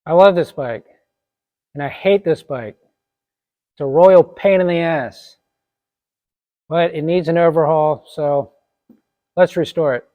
I love this bike, and I hate this bike. It's a royal pain in the ass, but it needs an overhaul, so let's restore it.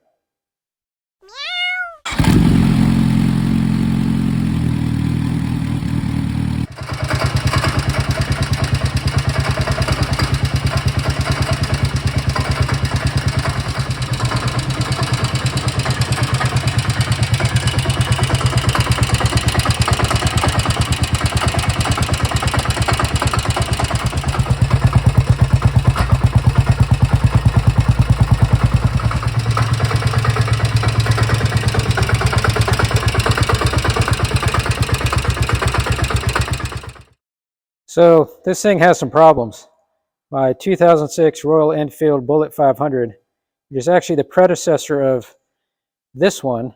So this thing has some problems. My 2006 Royal Enfield Bullet 500, which is actually the predecessor of this one,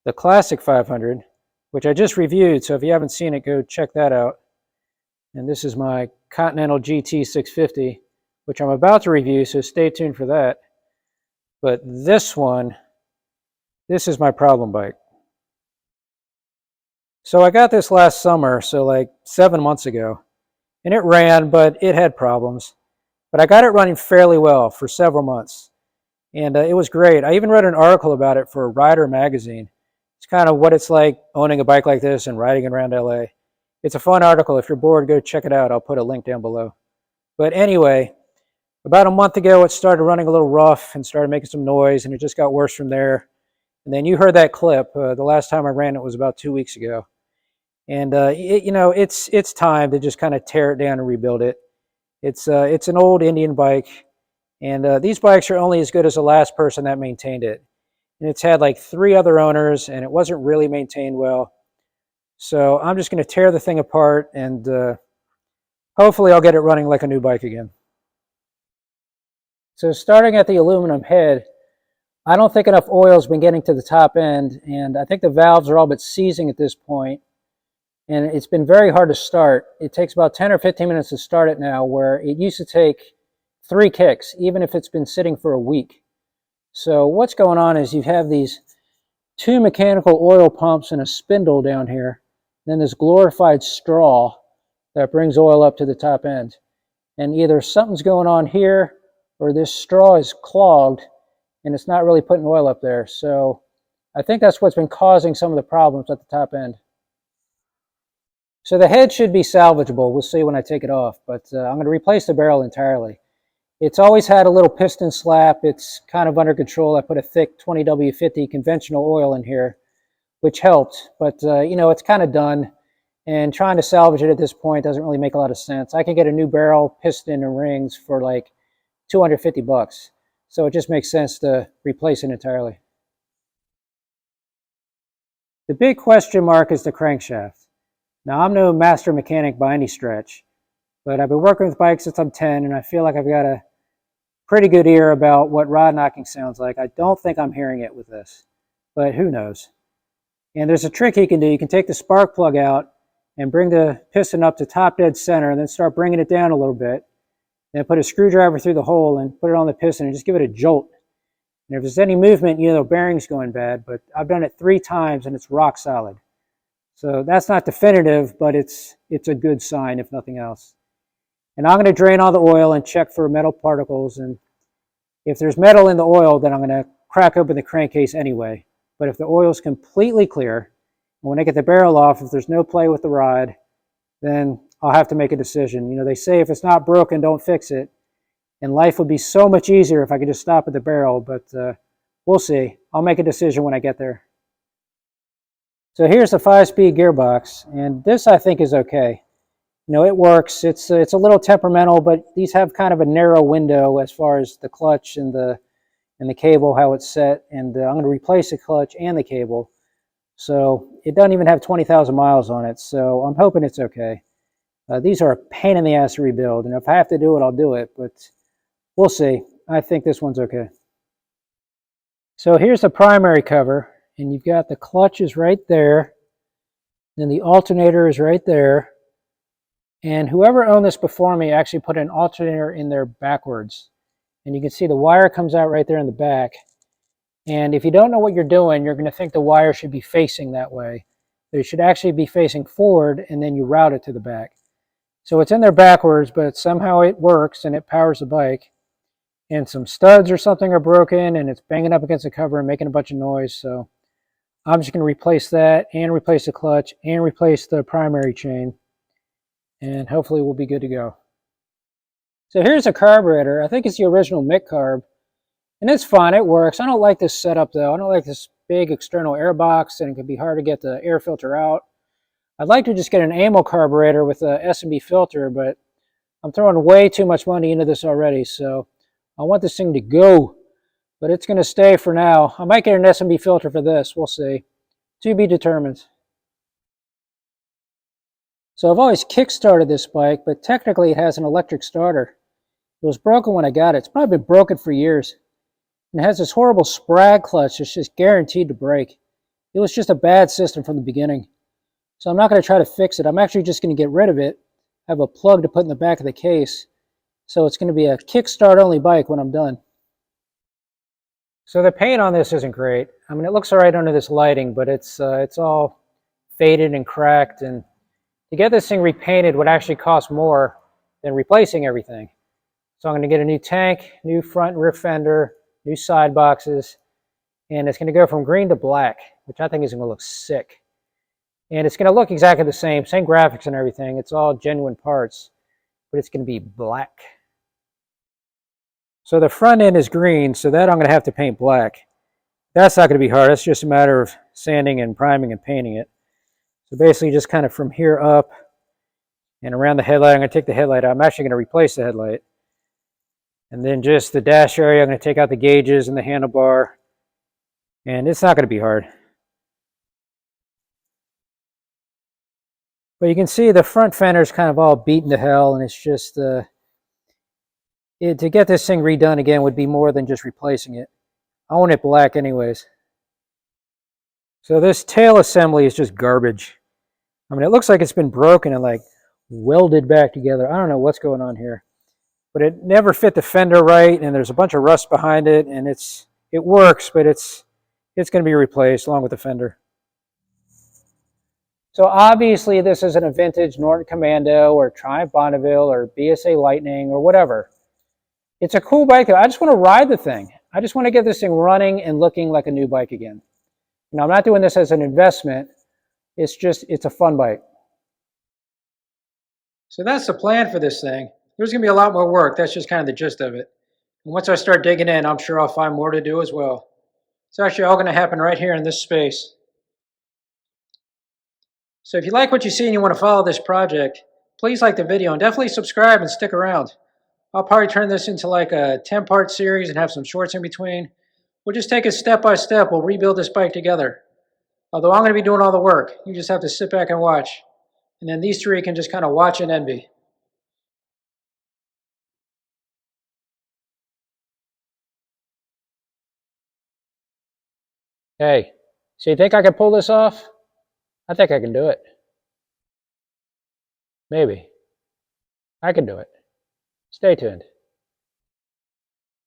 the Classic 500, which I just reviewed, so if you haven't seen it, go check that out. And this is my Continental GT 650, which I'm about to review, so stay tuned for that. But this one, this is my problem bike. So I got this last summer, so like 7 months ago, and it ran, but it had problems. But I got it running fairly well for several months, and it was great. I even read an article about it for Rider magazine. It's kind of what it's like owning a bike like this and riding around LA. It's a fun article. If you're bored, go check it out. I'll put a link down below. But anyway, about a month ago, it started running a little rough and started making some noise, and it just got worse from there. And then you heard that clip. The last time I ran it was about 2 weeks ago. And it's time to just kind of tear it down and rebuild it. It's an old Indian bike, and these bikes are only as good as the last person that maintained it. And it's had like 3 other owners, and it wasn't really maintained well. So I'm just going to tear the thing apart, and hopefully I'll get it running like a new bike again. So starting at the aluminum head, I don't think enough oil's been getting to the top end, and I think the valves are all but seizing at this point. And it's been very hard to start. It takes about 10 or 15 minutes to start it now, where it used to take 3 kicks, even if it's been sitting for a week. So what's going on is you have these 2 mechanical oil pumps and a spindle down here, then this glorified straw that brings oil up to the top end. And either something's going on here, or this straw is clogged, and it's not really putting oil up there. So I think that's what's been causing some of the problems at the top end. So the head should be salvageable. We'll see when I take it off, but I'm going to replace the barrel entirely. It's always had a little piston slap. It's kind of under control. I put a thick 20W50 conventional oil in here, which helped, but it's kind of done, and trying to salvage it at this point doesn't really make a lot of sense. I can get a new barrel, piston, and rings for like $250, so it just makes sense to replace it entirely. The big question mark is the crankshaft. Now, I'm no master mechanic by any stretch, but I've been working with bikes since I'm 10, and I feel like I've got a pretty good ear about what rod knocking sounds like. I don't think I'm hearing it with this, but who knows. And there's a trick you can do. You can take the spark plug out and bring the piston up to top dead center, and then start bringing it down a little bit. Then put a screwdriver through the hole and put it on the piston and just give it a jolt. And if there's any movement, the bearing's going bad, but I've done it 3 times and it's rock solid. So that's not definitive, but it's a good sign, if nothing else. And I'm going to drain all the oil and check for metal particles. And if there's metal in the oil, then I'm going to crack open the crankcase anyway. But if the oil's completely clear, and when I get the barrel off, if there's no play with the rod, then I'll have to make a decision. They say if it's not broken, don't fix it. And life would be so much easier if I could just stop at the barrel, but we'll see. I'll make a decision when I get there. So here's the 5-speed gearbox, and this I think is okay. It works. It's a little temperamental, but these have kind of a narrow window as far as the clutch and the cable, how it's set. And I'm going to replace the clutch and the cable. So it doesn't even have 20,000 miles on it, so I'm hoping it's okay. These are a pain in the ass to rebuild, and if I have to do it, I'll do it, but we'll see. I think this one's okay. So here's the primary cover. And you've got the clutch is right there, then the alternator is right there, and whoever owned this before me actually put an alternator in there backwards, and you can see the wire comes out right there in the back. And if you don't know what you're doing, you're going to think the wire should be facing that way, They should actually be facing forward, and then you route it to the back. So it's in there backwards, but somehow it works and it powers the bike. And some studs or something are broken, and it's banging up against the cover and making a bunch of noise. So I'm just going to replace that and replace the clutch and replace the primary chain. And hopefully we'll be good to go. So here's a carburetor. I think it's the original Mick carb. And it's fine, it works. I don't like this setup though. I don't like this big external air box, and it can be hard to get the air filter out. I'd like to just get an ammo carburetor with a S&B filter, but I'm throwing way too much money into this already, so I want this thing to go. But it's going to stay for now. I might get an S&B filter for this. We'll see. To be determined. So I've always kick-started this bike, but technically it has an electric starter. It was broken when I got it. It's probably been broken for years. And it has this horrible sprag clutch that's just guaranteed to break. It was just a bad system from the beginning. So I'm not going to try to fix it. I'm actually just going to get rid of it. I have a plug to put in the back of the case. So it's going to be a kickstart only bike when I'm done. So the paint on this isn't great. I mean, it looks all right under this lighting, but it's all faded and cracked. And to get this thing repainted would actually cost more than replacing everything. So I'm going to get a new tank, new front and rear fender, new side boxes, and it's going to go from green to black, which I think is going to look sick. And it's going to look exactly the same graphics and everything. It's all genuine parts, but it's going to be black. So the front end is green, so that I'm going to have to paint black. That's not going to be hard. It's just a matter of sanding and priming and painting it. So basically just kind of from here up and around the headlight. I'm going to take the headlight out. I'm actually going to replace the headlight. And then just the dash area, I'm going to take out the gauges and the handlebar. And it's not going to be hard. But you can see the front fender is kind of all beaten to hell, and it's just, to get this thing redone again would be more than just replacing it. I want it black anyways. So this tail assembly is just garbage. I mean, it looks like it's been broken and like welded back together. I don't know what's going on here. But it never fit the fender right, and there's a bunch of rust behind it, and it works, but it's going to be replaced along with the fender. So obviously this isn't a vintage Norton Commando or Triumph Bonneville or BSA Lightning or whatever. It's a cool bike. I just want to ride the thing. I just want to get this thing running and looking like a new bike again. Now, I'm not doing this as an investment. It's a fun bike. So that's the plan for this thing. There's going to be a lot more work. That's just kind of the gist of it. And once I start digging in, I'm sure I'll find more to do as well. It's actually all going to happen right here in this space. So if you like what you see and you want to follow this project, please like the video and definitely subscribe and stick around. I'll probably turn this into like a 10-part series and have some shorts in between. We'll just take it step by step. We'll rebuild this bike together. Although I'm going to be doing all the work. You just have to sit back and watch. And then these three can just kind of watch and envy. Hey, so you think I can pull this off? I think I can do it. Maybe. I can do it. Stay tuned.